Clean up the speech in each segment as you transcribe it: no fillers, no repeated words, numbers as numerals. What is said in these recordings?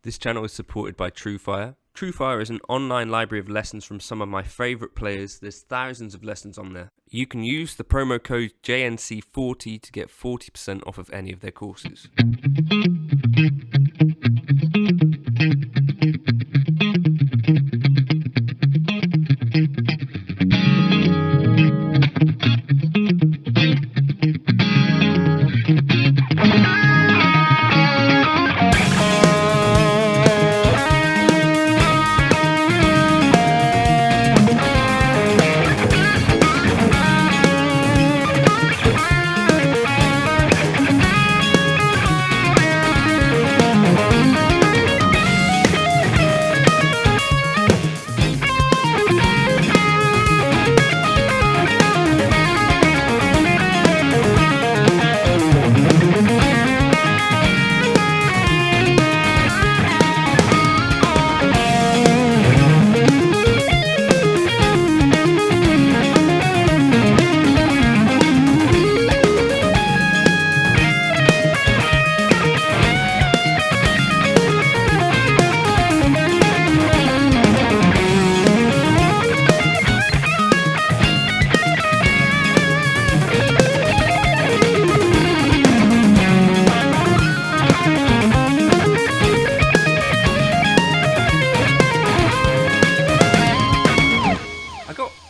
This channel is supported by TrueFire. TrueFire is an online library of lessons from some of my favourite players. There's thousands of lessons on there. You can use the promo code JNC40 to get 40% off of any of their courses.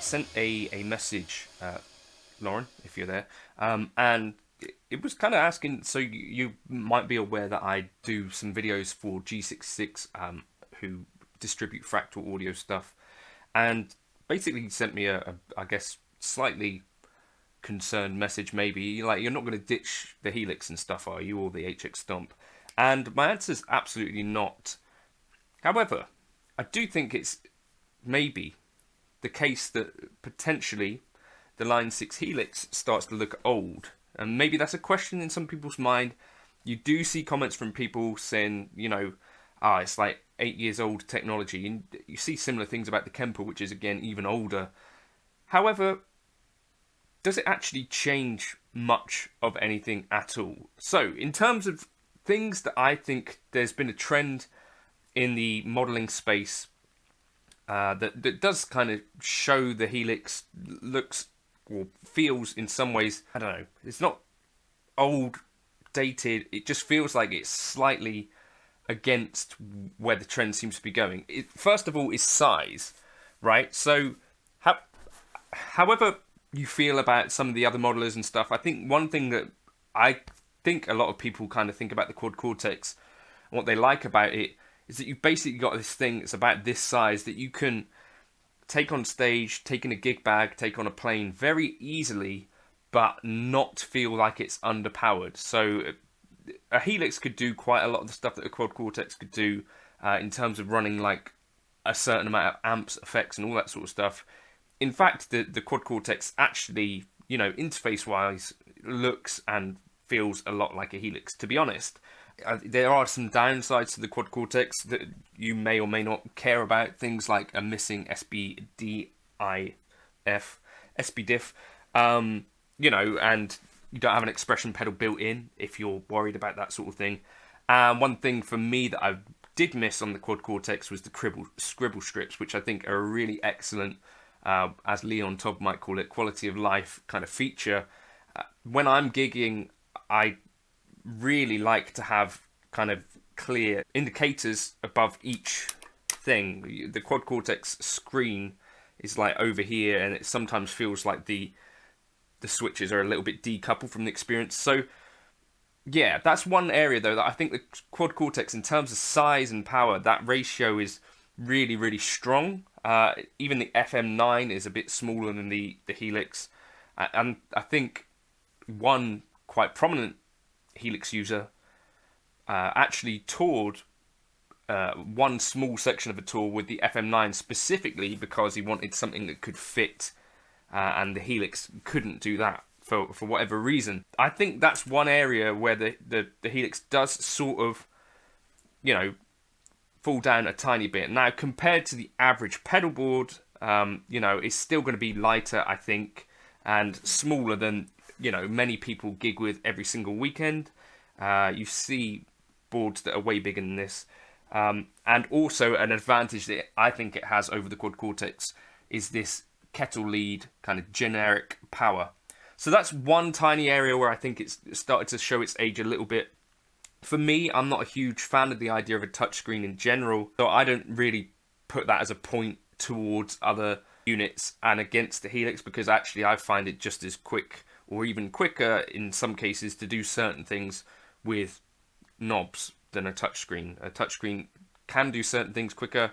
Sent a message, Lauren, if you're there, and it was kind of asking, so you might be aware that I do some videos for G66, who distribute fractal audio stuff, and basically he sent me a I guess, slightly concerned message, maybe, like, you're not going to ditch the Helix and stuff, are you, or the HX Stomp? And my answer is absolutely not. However, I do think it's maybe the case that potentially the Line 6 Helix starts to look old, and maybe that's a question in some people's mind. You do see comments from people saying, you know, it's like 8 years old technology, and you see similar things about the Kemper, which is again even older. However, does it actually change much of anything at all? So in terms of things that I think there's been a trend in the modelling space that does kind of show the Helix looks or feels in some ways, I don't know, it's not old, dated, it just feels like it's slightly against where the trend seems to be going. First of all is size, right? So however you feel about some of the other modelers and stuff, I think one thing that I think a lot of people kind of think about the Quad Cortex and what they like about it is that you've basically got this thing that's about this size that you can take on stage, take in a gig bag, take on a plane very easily, but not feel like it's underpowered. So a Helix could do quite a lot of the stuff that a Quad Cortex could do in terms of running like a certain amount of amps, effects, and all that sort of stuff. In fact, the Quad Cortex actually, you know, interface-wise, looks and feels a lot like a Helix, to be honest. There are some downsides to the Quad Cortex that you may or may not care about. Things like a missing SBDIF, you know, and you don't have an expression pedal built in if you're worried about that sort of thing. One thing for me that I did miss on the Quad Cortex was the scribble strips, which I think are a really excellent, as Leon Todd might call it, quality of life kind of feature. When I'm gigging, I really like to have kind of clear indicators above each thing. The Quad Cortex screen is like over here, and it sometimes feels like the switches are a little bit decoupled from the experience. So yeah, that's one area though that I think the Quad Cortex, in terms of size and power, that ratio is really, really strong. Even the FM9 is a bit smaller than the Helix, and I think one quite prominent Helix user actually toured one small section of a tour with the FM9 specifically because he wanted something that could fit, and the Helix couldn't do that for whatever reason. I think that's one area where the Helix does sort of, you know, fall down a tiny bit. Now, compared to the average pedal board, you know, it's still going to be lighter, I think, and smaller than, you know, many people gig with every single weekend. You see boards that are way bigger than this. And also an advantage that I think it has over the Quad Cortex is this kettle lead kind of generic power. So that's one tiny area where I think it's started to show its age a little bit. For me, I'm not a huge fan of the idea of a touchscreen in general, so I don't really put that as a point towards other units and against the Helix, because actually I find it just as quick or even quicker in some cases to do certain things with knobs than a touchscreen. A touchscreen can do certain things quicker.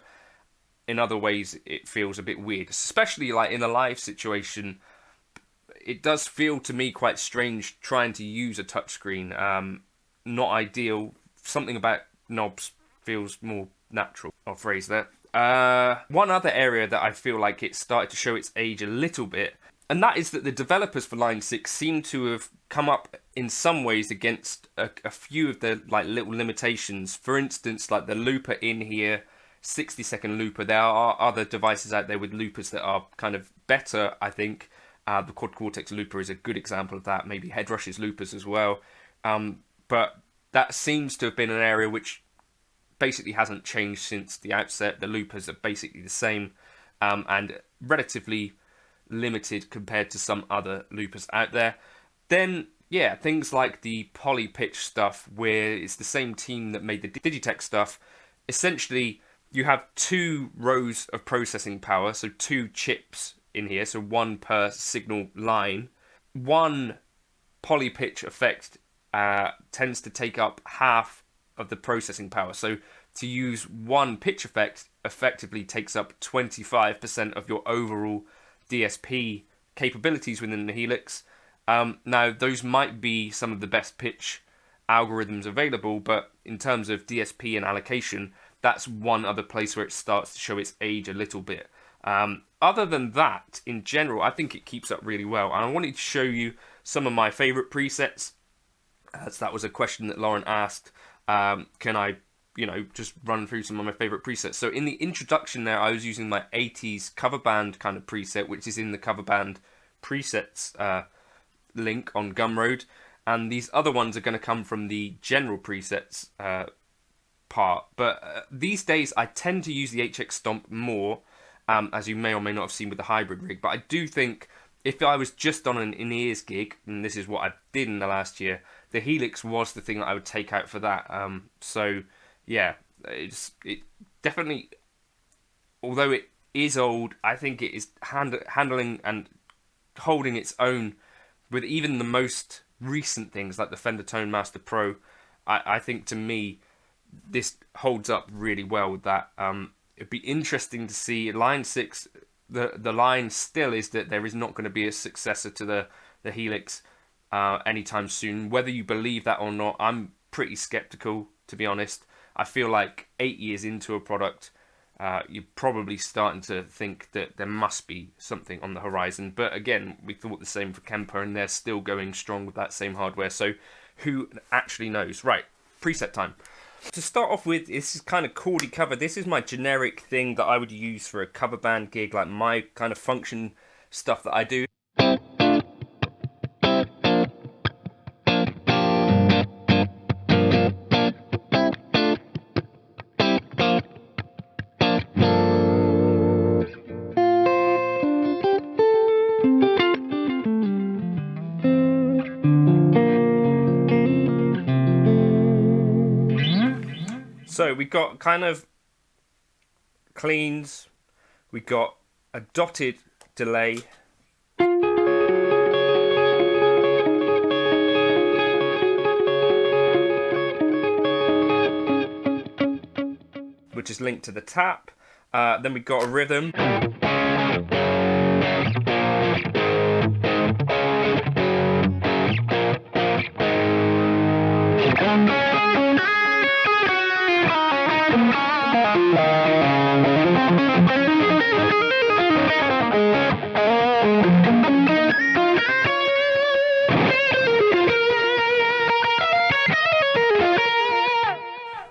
In other ways, it feels a bit weird, especially like in a live situation. It does feel to me quite strange trying to use a touchscreen. Not ideal. Something about knobs feels more natural. I'll phrase that. One other area that I feel like it started to show its age a little bit, and that is that the developers for Line 6 seem to have come up in some ways against a few of the like little limitations. For instance, like the looper in here, 60-second looper. There are other devices out there with loopers that are kind of better, I think. The Quad Cortex looper is a good example of that. Maybe Headrush's loopers as well. But that seems to have been an area which basically hasn't changed since the outset. The loopers are basically the same and relatively limited compared to some other loopers out there. Then, yeah, things like the poly pitch stuff, where it's the same team that made the Digitech stuff. Essentially, you have 2 rows of processing power, so 2 chips in here, so 1 per signal line. One poly pitch effect tends to take up half of the processing power. So to use 1 pitch effect effectively takes up 25% of your overall DSP capabilities within the Helix. Now, those might be some of the best pitch algorithms available, but in terms of DSP and allocation, that's one other place where it starts to show its age a little bit. Other than that, in general, I think it keeps up really well. And I wanted to show you some of my favorite presets. So that was a question that Lauren asked. Can I, just run through some of my favorite presets? So in the introduction there, I was using my 80s cover band kind of preset, which is in the cover band presets link on Gumroad. And these other ones are going to come from the general presets part. But these days, I tend to use the HX Stomp more, as you may or may not have seen with the hybrid rig. But I do think if I was just on an in-ears gig, and this is what I did in the last year, the Helix was the thing that I would take out for that. So, yeah, it definitely, although it is old, I think it is handling and holding its own with even the most recent things like the Fender Tone Master Pro. I think, to me, this holds up really well with that. It'd be interesting to see Line 6. The line still is that there is not going to be a successor to the Helix anytime soon. Whether you believe that or not, I'm pretty skeptical, to be honest. I feel like 8 years into a product, you're probably starting to think that there must be something on the horizon. But again, we thought the same for Kemper, and they're still going strong with that same hardware. So who actually knows? Right, preset time. To start off with, this is kind of Cordy cover. This is my generic thing that I would use for a cover band gig, like my kind of function stuff that I do. So we got kind of cleans, we got a dotted delay, which is linked to the tap. Then we got a rhythm.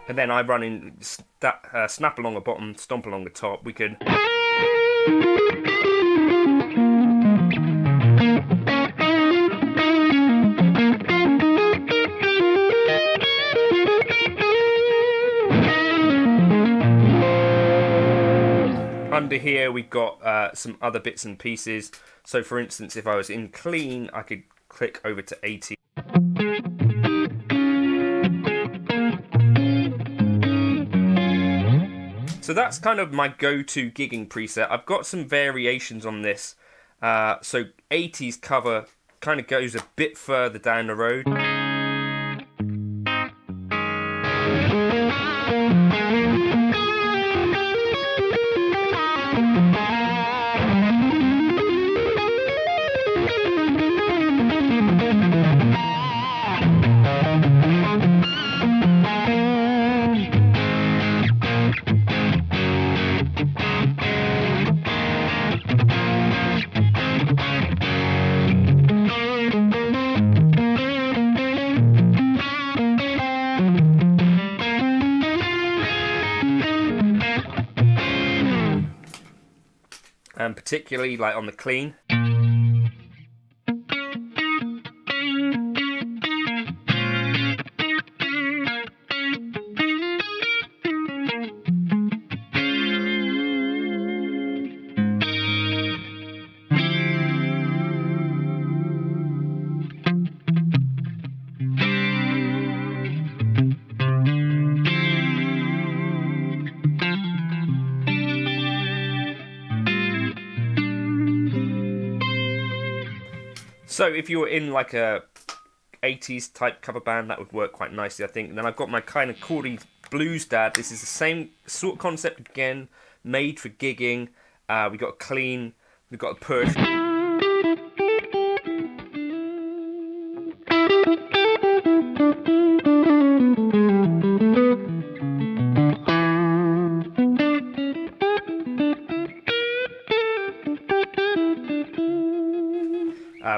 And then I run in snap along the bottom, stomp along the top. We could. under here we've got some other bits and pieces. So for instance, if I was in clean, I could click over to 80. So that's kind of my go-to gigging preset. I've got some variations on this. So 80s cover kind of goes a bit further down the road. And particularly like on the clean. So if you were in like a 80s type cover band, that would work quite nicely, I think. And then I've got my kind of Cordy Blues Dad. This is the same sort of concept again, made for gigging. We've got a clean, we've got a push.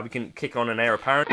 We can kick on an air apparent.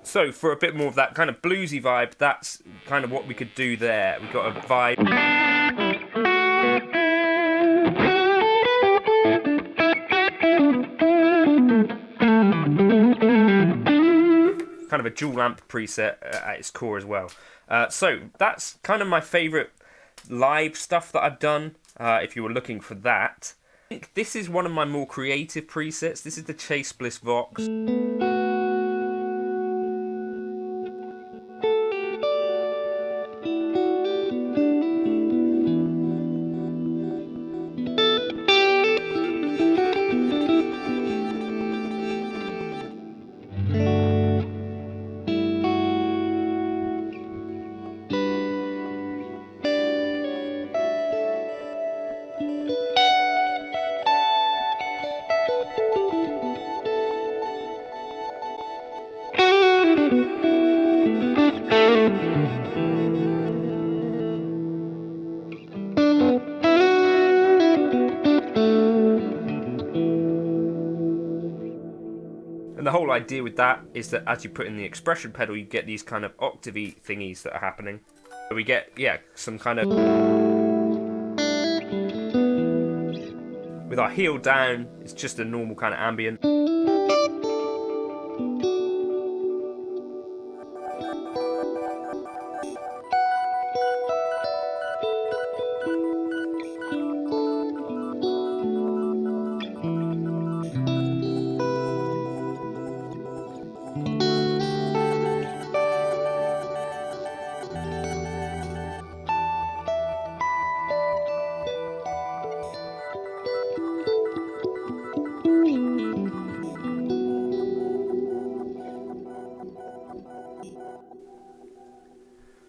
So for a bit more of that kind of bluesy vibe, that's kind of what we could do there. We've got a vibe. Kind of a dual amp preset at its core as well. So that's kind of my favourite live stuff that I've done, if you were looking for that. I think this is one of my more creative presets. This is the Chase Bliss Vox. And the whole idea with that is that as you put in the expression pedal, you get these kind of octavey thingies that are happening. So we get, yeah, some kind of... With our heel down, it's just a normal kind of ambient.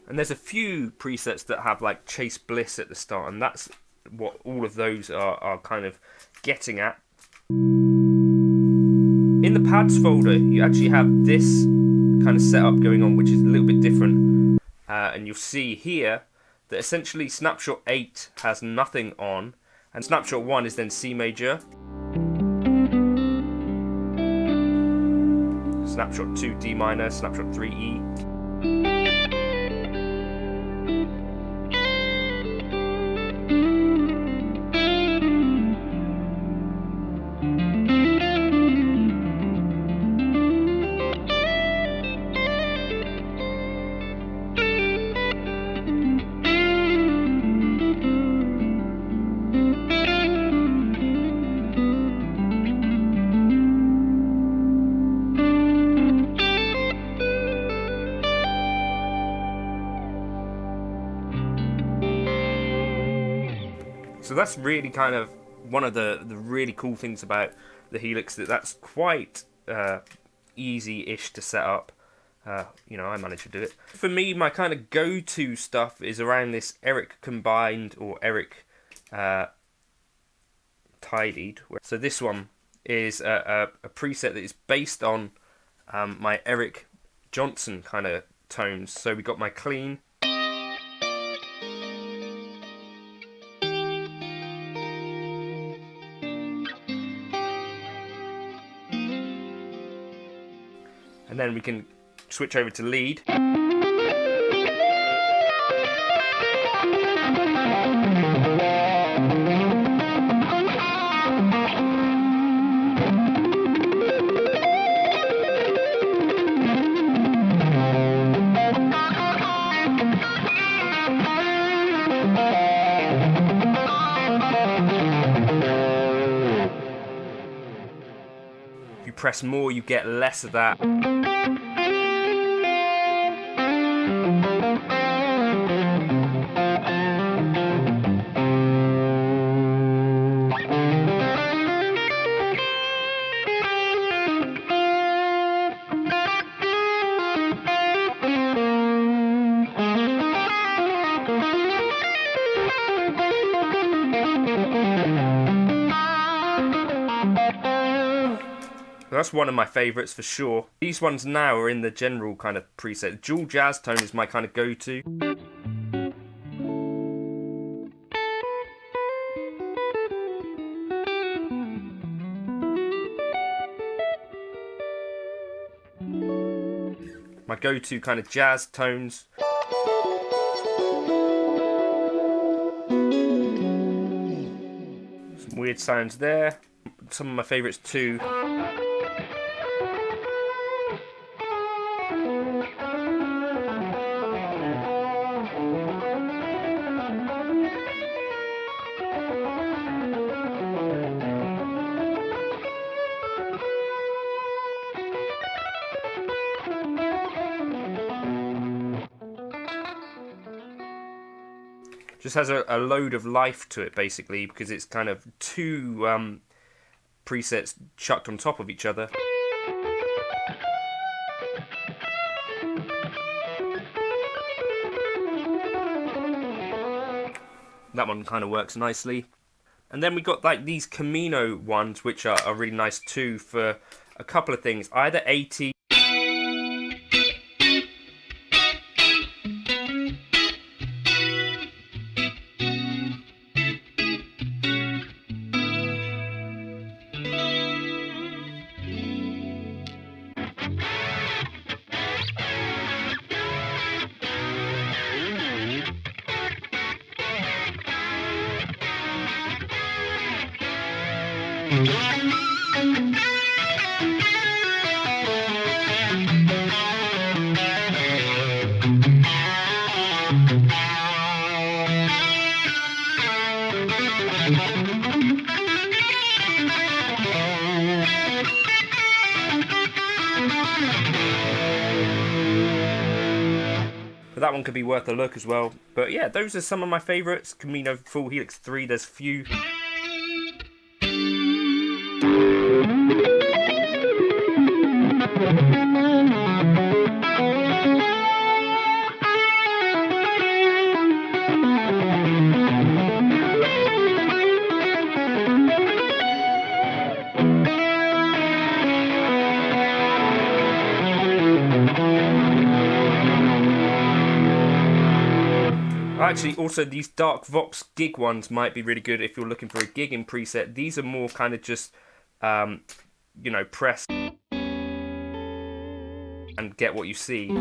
And there's a few presets that have like Chase Bliss at the start, and that's what all of those are kind of getting at. In the pads folder, you actually have this kind of setup going on, which is a little bit different. And you'll see here that essentially snapshot 8 has nothing on, and snapshot 1 is then C major. Snapshot 2 D minor, snapshot 3 E. So that's really kind of one of the really cool things about the Helix, that's quite easy-ish to set up. You know, I managed to do it. For me, my kind of go-to stuff is around this Eric combined or Eric tidied. So this one is a preset that is based on my Eric Johnson kind of tones. So we got my clean. And then we can switch over to lead. If you press more, you get less of that. That's one of my favourites for sure. These ones now are in the general kind of preset. Dual jazz tone is my kind of go-to. My go-to kind of jazz tones. Some weird sounds there. Some of my favourites too. Just has a load of life to it, basically, because it's kind of two presets chucked on top of each other. That one kind of works nicely. And then we got like these Camino ones, which are really nice too for a couple of things. Either 80. But that one could be worth a look as well. But yeah, those are some of my favourites. Camino Full Helix 3, there's few. actually, also these Dark Vox gig ones might be really good if you're looking for a gigging preset. These are more kind of just, you know, press and get what you see.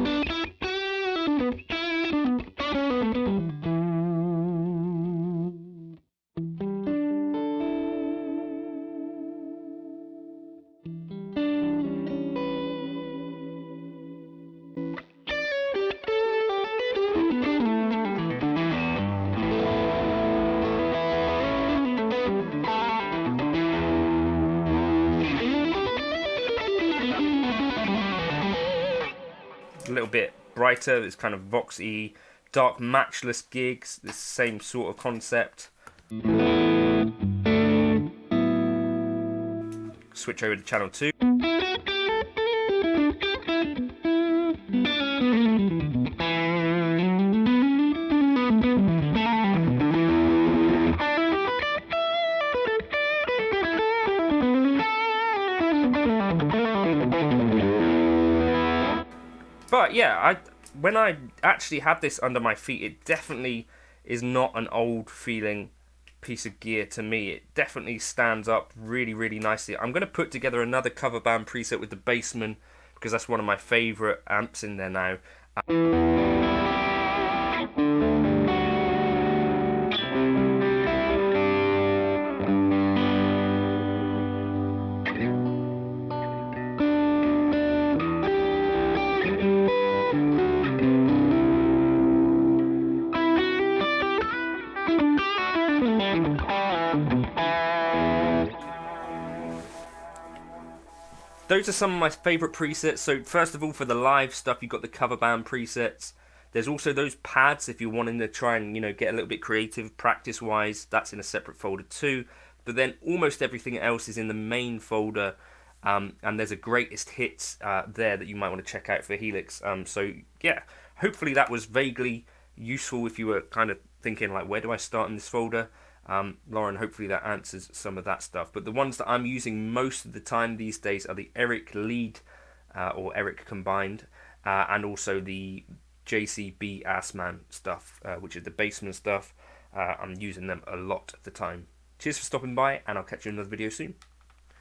A little bit brighter, it's kind of voxy. Dark matchless gigs, this same sort of concept. Switch over to channel 2. But yeah, when I actually had this under my feet, it definitely is not an old feeling piece of gear to me. It definitely stands up really, really nicely. I'm going to put together another cover band preset with the Bassman because that's one of my favourite amps in there now. Those are some of my favourite presets. So first of all, for the live stuff, you've got the cover band presets. There's also those pads if you're wanting to try and, you know, get a little bit creative practice-wise. That's in a separate folder too. But then almost everything else is in the main folder. And there's a greatest hits there that you might want to check out for Helix. So yeah, hopefully that was vaguely useful if you were kind of thinking like, where do I start in this folder? Lauren, hopefully that answers some of that stuff. But the ones that I'm using most of the time these days are the Eric lead or Eric combined, and also the JCB Assman stuff, which is the Bassman stuff. I'm using them a lot of the time. Cheers for stopping by, and I'll catch you in another video soon.